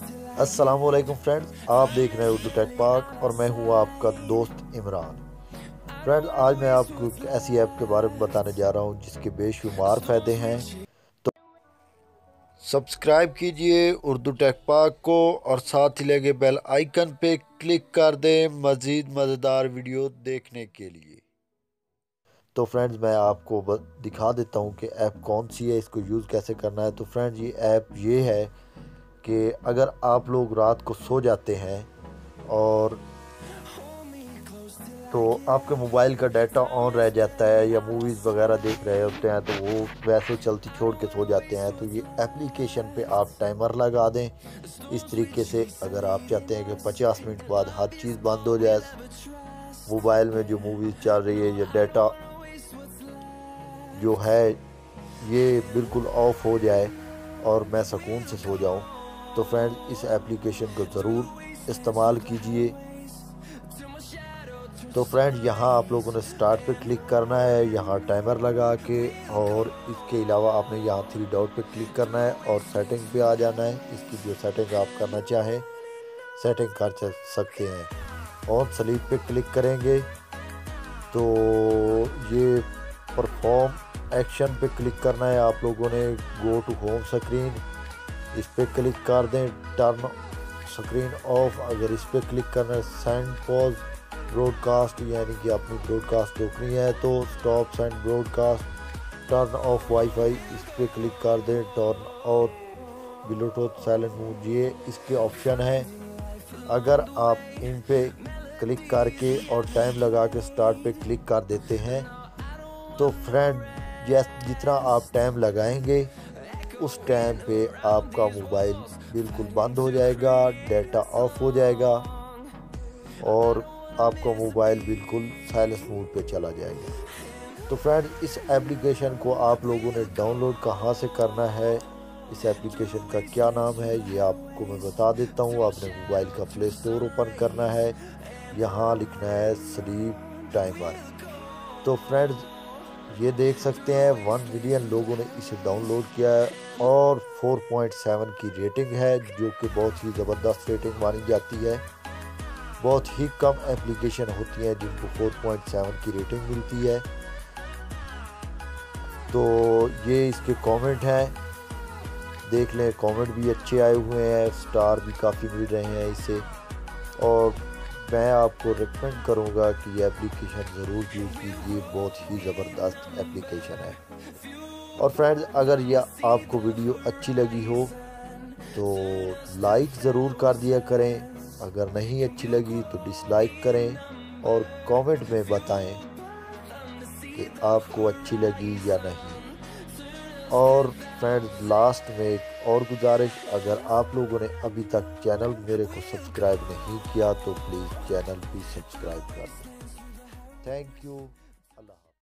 अस्सलाम वालेकुम फ्रेंड्स, आप देख रहे हैं उर्दू टेक पाक और मैं हूं आपका दोस्त इमरान। फ्रेंड्स, आज मैं आपको एक ऐसी ऐप के बारे में बताने जा रहा हूं जिसके बेशुमार फ़ायदे हैं। तो सब्सक्राइब कीजिए उर्दू टेक पाक को और साथ ही लगे बेल आइकन पे क्लिक कर दें मज़ीद मज़ेदार वीडियो देखने के लिए। तो फ्रेंड्स, मैं आपको दिखा देता हूं कि ऐप कौन सी है, इसको यूज़ कैसे करना है। तो फ्रेंड्स, ये ऐप ये है कि अगर आप लोग रात को सो जाते हैं और तो आपके मोबाइल का डाटा ऑन रह जाता है या मूवीज़ वगैरह देख रहे होते हैं तो वो वैसे चलती छोड़ के सो जाते हैं, तो ये एप्लीकेशन पे आप टाइमर लगा दें। इस तरीके से अगर आप चाहते हैं कि 50 मिनट बाद हर चीज़ बंद हो जाए, मोबाइल में जो मूवीज़ चल रही है या डाटा जो है ये बिल्कुल ऑफ हो जाए और मैं सुकून से सो जाऊं, तो फ्रेंड्स इस एप्लीकेशन को ज़रूर इस्तेमाल कीजिए। तो फ्रेंड, यहाँ आप लोगों ने स्टार्ट पे क्लिक करना है, यहाँ टाइमर लगा के, और इसके अलावा आपने यहाँ 3 डॉट पे क्लिक करना है और सेटिंग पे आ जाना है। इसकी जो सेटिंग आप करना चाहें सेटिंग कर सकते हैं। और स्लीप पे क्लिक करेंगे तो ये परफॉर्म एक्शन पे क्लिक करना है आप लोगों ने। गो टू होम स्क्रीन, इस पर क्लिक कर दें। टर्न स्क्रीन ऑफ, अगर इस पर क्लिक करना है। सेंड पॉज ब्रॉडकास्ट, यानी कि अपनी ब्रॉडकास्ट रोकनी है तो stop send broadcast. Turn off wifi, इस पर क्लिक कर दें। Turn off Bluetooth silent mode, ये इसके ऑप्शन है। अगर आप इन पे क्लिक करके और टाइम लगा के स्टार्ट पे क्लिक कर देते हैं तो फ्रेंड जितना आप टाइम लगाएंगे उस टाइम पे आपका मोबाइल बिल्कुल बंद हो जाएगा, डाटा ऑफ हो जाएगा और आपका मोबाइल बिल्कुल साइलेंस मोड पे चला जाएगा। तो फ्रेंड, इस एप्लीकेशन को आप लोगों ने डाउनलोड कहाँ से करना है, इस एप्लीकेशन का क्या नाम है, ये आपको मैं बता देता हूँ। आपने मोबाइल का प्ले स्टोर ओपन करना है, यहाँ लिखना है स्लीप टाइमर। तो फ्रेंड्स, ये देख सकते हैं 1 मिलियन लोगों ने इसे डाउनलोड किया है और 4.7 की रेटिंग है, जो कि बहुत ही ज़बरदस्त रेटिंग मानी जाती है। बहुत ही कम एप्लीकेशन होती हैं जिनको 4.7 की रेटिंग मिलती है। तो ये इसके कमेंट हैं, देख लें, कमेंट भी अच्छे आए हुए हैं, स्टार भी काफ़ी मिल रहे हैं इसे। और मैं आपको रिकमेंड करूंगा कि ये एप्लीकेशन ज़रूर यूज़ कीजिए, बहुत ही ज़बरदस्त एप्लीकेशन है। और फ्रेंड्स, अगर यह आपको वीडियो अच्छी लगी हो तो लाइक ज़रूर कर दिया करें, अगर नहीं अच्छी लगी तो डिसलाइक करें और कमेंट में बताएं कि आपको अच्छी लगी या नहीं। और फ्रेंड्स, लास्ट में एक और गुजारिश, अगर आप लोगों ने अभी तक चैनल मेरे को सब्सक्राइब नहीं किया तो प्लीज़ चैनल भी सब्सक्राइब कर दें। Thank you.